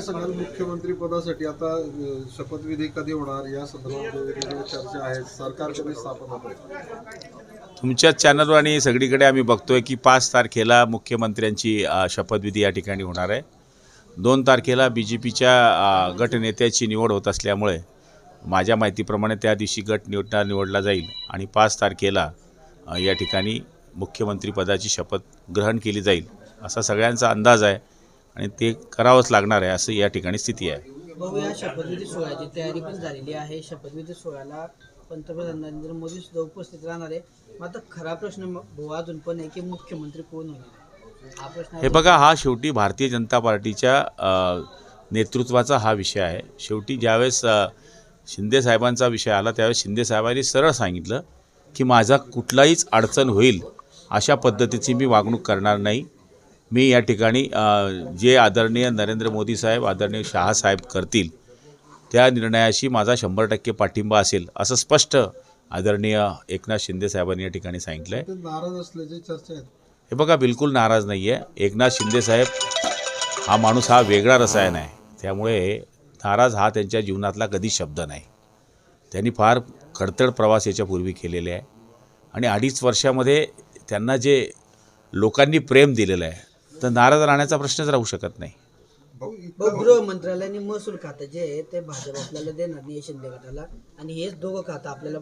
काय सांगाल मुख्यमंत्री पदासाठी आता शपथविधी कधी होणार या संदर्भात वेगवेगळ्या चर्चा आहेत, सरकार कधी स्थापन होतं? तुमच्याच चॅनलवर आणि सगळीकडे आम्ही बघतोय की 5 तारखेला मुख्यमंत्र्यांची शपथविधी या ठिकाणी होणार आहे। 2 तारखेला BJPच्या गटनेत्याची निवड होत असल्यामुळे माझ्या माहितीप्रमाणे त्या दिवशी गट निवडला जाईल आणि 5 तारखेला या ठिकाणी मुख्यमंत्रीपदाची शपथ ग्रहण केली जाईल असा सगळ्यांचा अंदाज आहे आणि ते करावंच लागणार आहे असं या ठिकाणी स्थिती आहे। भाऊ, या शपथविधी सोहळ्याची तयारी पण झालेली आहे। शपथविधी सोहळ्याला पंतप्रधान नरेंद्र मोदी सुद्धा उपस्थित राहणार आहे। मात्र खरा प्रश्न भाऊ अजून पण आहे की मुख्यमंत्री कोण होणार हा प्रश्न हे बघा, हा शेवटी भारतीय जनता पार्टीच्या नेतृत्वाचा हा विषय आहे। शेवटी ज्यावेळेस शिंदे साहेबांचा विषय आला त्यावेळेस शिंदे साहेबांनी सरळ सांगितलं की माझा कुठलाहीच अडचण होईल अशा पद्धतीची मी वागणूक करणार नाही। मी या ठिकाणी जे आदरणीय नरेंद्र मोदी साहेब आदरणीय शहा साहेब करतील त्या निर्णयाशी माझा 100% पाठिंबा असेल असं स्पष्ट आदरणीय एकनाथ शिंदे साहेबांनी या ठिकाणी सांगितलं आहे। नाराज असल्याची चर्चा आहे। हे बघा, बिलकुल नाराज नाही आहे। एकनाथ शिंदे साहेब हा माणूस हा वेगळा रसायन आहे, त्यामुळे नाराज हा त्यांच्या जीवनातला कधी शब्द नाही। त्यांनी फार खडतड प्रवास याच्यापूर्वी केलेले आहे आणि 2.5 वर्षामध्ये त्यांना जे लोकांनी प्रेम दिलेलं आहे तर नाराज राहण्याचा प्रश्नच राहू शकत नाही। गृह मंत्रालयाने महसूल खातं जे आहे ते भाजप आपल्याला देणार नाही शिंदे गटाला आणि हेच दोघं खातं आपल्याला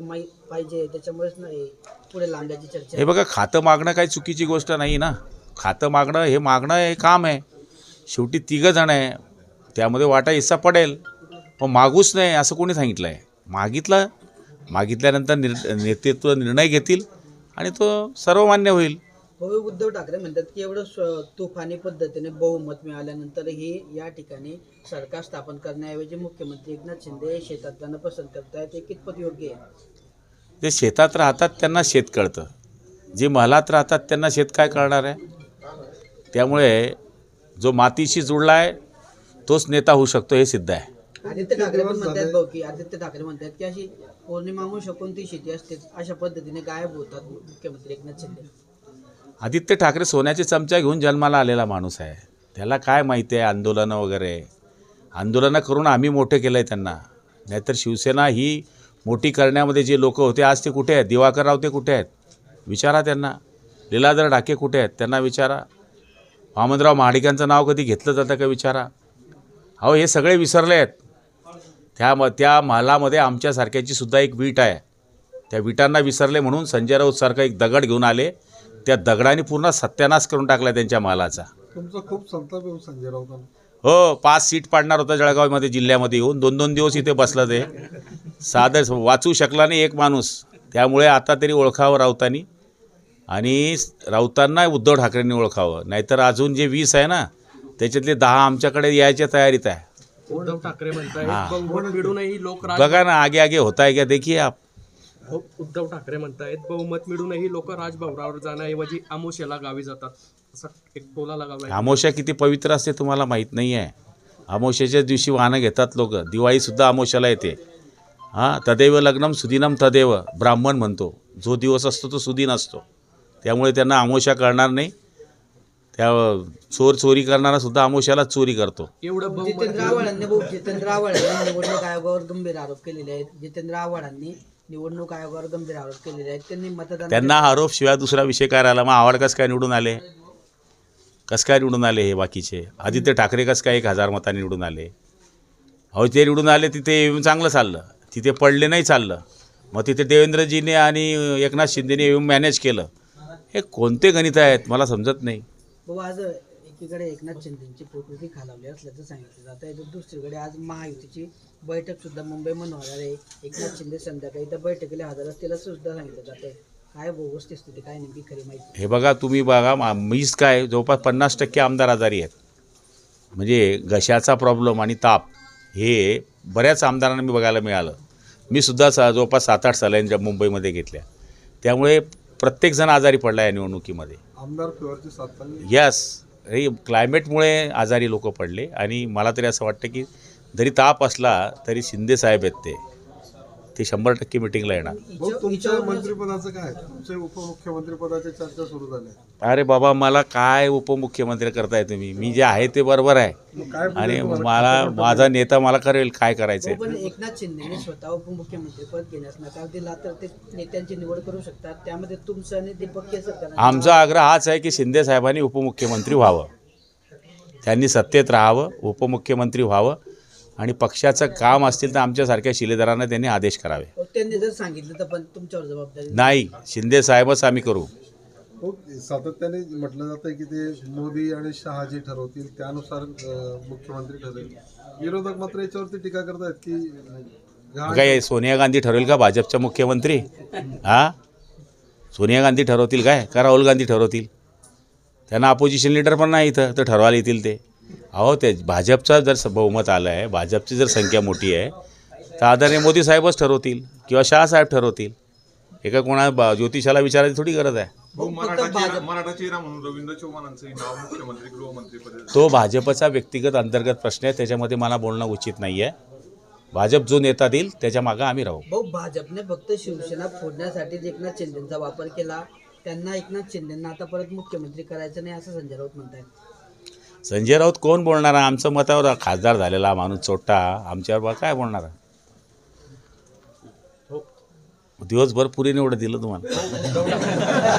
पाहिजे, त्याच्यामुळेच नाही पुढे लांबल्याची चर्चा। हे बघा, खातं मागणं काही चुकीची गोष्ट नाही ना। खातं मागणं हे काम आहे। शेवटी 3 जण आहे, त्यामध्ये वाटा हिस्सा पडेल, पण मागूच नाही असं कोणी सांगितलं आहे? मागितल्यानंतर नेतृत्व निर्णय घेतील आणि तो सर्वमान्य होईल। भाऊ, उद्धव ठाकरे म्हणतात की एवढं तुफानी पद्धतीने बहुमत मिळाल्यानंतरही या ठिकाणी सरकार स्थापन करण्याऐवजी मुख्यमंत्री एकनाथ शिंदे शेतात जाणं पसंत करतायत, ते कितपत योग्य आहे? जे शेतात राहतात त्यांना शेत कळतं, जे महलात राहतात त्यांना शेत काय कळणार आहे? त्यामुळे जो मातीशी जुळला आहे तोच नेता होऊ शकतो हे सिद्ध आहे। आदित्य ठाकरे पण म्हणतात भाऊ की की अशी पौर्णिमा म्हणून कोणती शेती असते अशा पद्धतीने गायब होतात मुख्यमंत्री एकनाथ शिंदे। आदित्य ठाकरे सोन्याचे चमचा घेऊन जन्माला आलेला माणूस आहे, त्याला काय माहिती आहे आंदोलनं वगैरे? आंदोलनं करून आम्ही मोठे केलं आहे त्यांना, नाहीतर शिवसेना ही मोठी करण्यामध्ये जे लोक होते आज ते कुठे आहेत? दिवाकर रावते कुठे आहेत? विचारा त्यांना। लीलाधर ढाके कुठे आहेत? त्यांना विचारा। वामनराव महाडिकांचं नाव कधी घेतलं जातं का? विचारा। अहो, हे सगळे विसरले आहेत। त्या महालामध्ये आमच्यासारख्याची सुद्धा एक वीट आहे, त्या विटांना विसरले म्हणून संजय राऊतसारखा एक दगड घेऊन आले, त्या दगडाने पूर्ण सत्यानाश करून टाकला त्यांच्या महालाचा। तुमचा खूप संताप आहे संजय राऊतांना। हो, 5 सीट पाडणार होता जळगावमध्ये जिल्ह्यामध्ये येऊन, 2-2 दिवस इथे बसलं, ते साधं वाचू शकला नाही एक माणूस। त्यामुळे आता तरी ओळखावं राऊतांनी आणि राऊतांना उद्धव ठाकरेंनी ओळखावं, नाहीतर अजून जे 20 आहे ना त्याच्यातले 10 आमच्याकडे यायच्या तयारीत आहे। उद्धव ठाकरे म्हणतायत बहुमत मिळूनही लोक बघा ना, आगे आगे होता है क्या देखिए आप। उद्धव ठाकरे म्हणतायत बहुमत मिळूनही लोक राजभवनावर जाण्याऐवजी आमोशाला गावी जातात, असा एक टोला लगावला। अमावस्या किती पवित्र असते तुम्हाला माहीत नाही आहे? अमावस्याच्या दिवशी वाहनं घेतात लोक, दिवाळीसुद्धा अमावस्याला येते। तदैव लग्नम सुदिनम तदैव ब्राह्मण म्हणतो, जो दिवस असतो तो सुदिन असतो, त्यामुळे त्यांना अमावस्या कळणार नाही। त्या चोरी करणारा सुद्धा अमावस्याला चोरी करतो। एवढं जितेंद्र आव्हाडांनी निवडणूक आयोगावर गंभीर आरोप केलेले आहेत। जितेंद्र आव्हाडांनी निवडणूक आयोगावर गंभीर आरोप केलेले आहेत, त्यांना आरोप शिवाय दुसरा विषय काय राहिला? मग आव्हाड कसं काय निवडून आले? हे बाकीचे? आदित्य ठाकरे कसं काय 1000 मतांनी निवडून आले? अहो, ते निवडून आले तिथे येऊन चांगलं चाललं, तिथे पडले नाही चाललं, मग तिथे देवेंद्रजीने आणि एकनाथ शिंदेने येऊन मॅनेज केलं। हे कोणते गणित आहेत मला समजत नाही। भाऊ, आज एकीकडे एकनाथ शिंदेची प्रकृती खालावली असल्याचं सांगितलं जात आहे, तर दुसरीकडे आज महायुतीची बैठक सुद्धा मुंबईमध्ये होणार आहे। एकनाथ शिंदे संध्याकाळी त्या बैठकीला हजर असतील असं सुद्धा सांगितलं जात आहे। काय वस्तुस्थिती काय नेमकी खरी माहिती? हे बघा, तुम्ही बघा, मीच काय जवळपास 50% आमदार आजारी आहेत, म्हणजे घशाचा प्रॉब्लेम आणि ताप हे बऱ्याच आमदारांना मी बघायला मिळालं। मी सुद्धा जवळपास 7-8 सलाईन मुंबईमध्ये घेतल्या, त्यामुळे प्रत्येकजण आजारी पडला या निवडणुकीमध्ये। आमदार फिवरची साथ यस, हे क्लायमेटमुळे आजारी लोक पडले आणि मला तरी असं वाटतं की जरी ताप असला तरी शिंदे साहेब आहेत ते, ते 100% मिटिंगला येणार. भाऊ तुमच्या मंत्रिपदाचं काय तुमचे उपमुख्यमंत्री पदाच्या चर्चा सुरू झाल्या. अरे बाबा मला काय उपमुख्यमंत्री करताय तुम्ही, मी जे आहे ते बरोबर आहे मग काय आणि माझा नेता मला करेल काय करायचंय. पण एकनाथ शिंदेने स्वतः उपमुख्यमंत्री पद घेण्यास नकार दिला तर ते नेत्यांची निवड करू शकतात, त्यामध्ये तुमचं आणि दीपक केसरकर आमचा आग्रह हाच आहे की शिंदे साहेबांनी उपमुख्यमंत्री व्हावं, त्यांनी सत्तेत राहावं, उपमुख्यमंत्री व्हावं आणि पक्षाचं काम असतील तर आमच्यासारख्या शिलेदारांना त्यांनी आदेश करावे. त्यांनी जर सांगितलं तर पण तुमच्यावर जबाबदारी नाही, शिंदे साहेबच आम्ही करू. हो, सातत्याने म्हटलं जातं की ते मोदी आणि शहा जे ठरवतील त्यानुसार मुख्यमंत्री ठरेल. विरोधक मात्र याच्यावरती टीका करतायत की काय सोनिया गांधी ठरवेल का भाजपच्या मुख्यमंत्री? हां, सोनिया गांधी ठरवतील काय का राहुल गांधी ठरवतील? त्यांना अपोजिशन लीडर पण नाही इथं तर ठरवायला येतील ते. अहो ते भाजपचा जर बहुमत आलं आहे, भाजपची जर संख्या मोठी आहे तर आदरणीय मोदी साहेबच ठरवतील किंवा शहासाहेब ठरवतील. एका कोणा ज्योतिषाला विचारायची थोडी गरज आहे. मराठा चेहरा म्हणून रवींद्र चव्हाणांचं नाव मुख्यमंत्री गृहमंत्रीपदी. तो भाजपचा व्यक्तिगत अंतर्गत प्रश्न आहे, त्याच्यामध्ये मला बोलणं उचित नाही आहे. भाजप जो नेता देईल त्याच्या मागं आम्ही राहू. भाऊ भाजपने फक्त शिवसेना फोडण्यासाठीच एकनाथ शिंदेचा वापर केला, त्यांना एकनाथ शिंदेंना आता परत मुख्यमंत्री करायचं नाही असं संजय राऊत म्हणतात. संजय राऊत कोण बोलणार आहे? आमचं मतावर खासदार झालेला माणूस चोट्टा आमच्यावर काय बोलणार आहे? दिवसभर पुरीने एवढं दिलं तुम्हाला.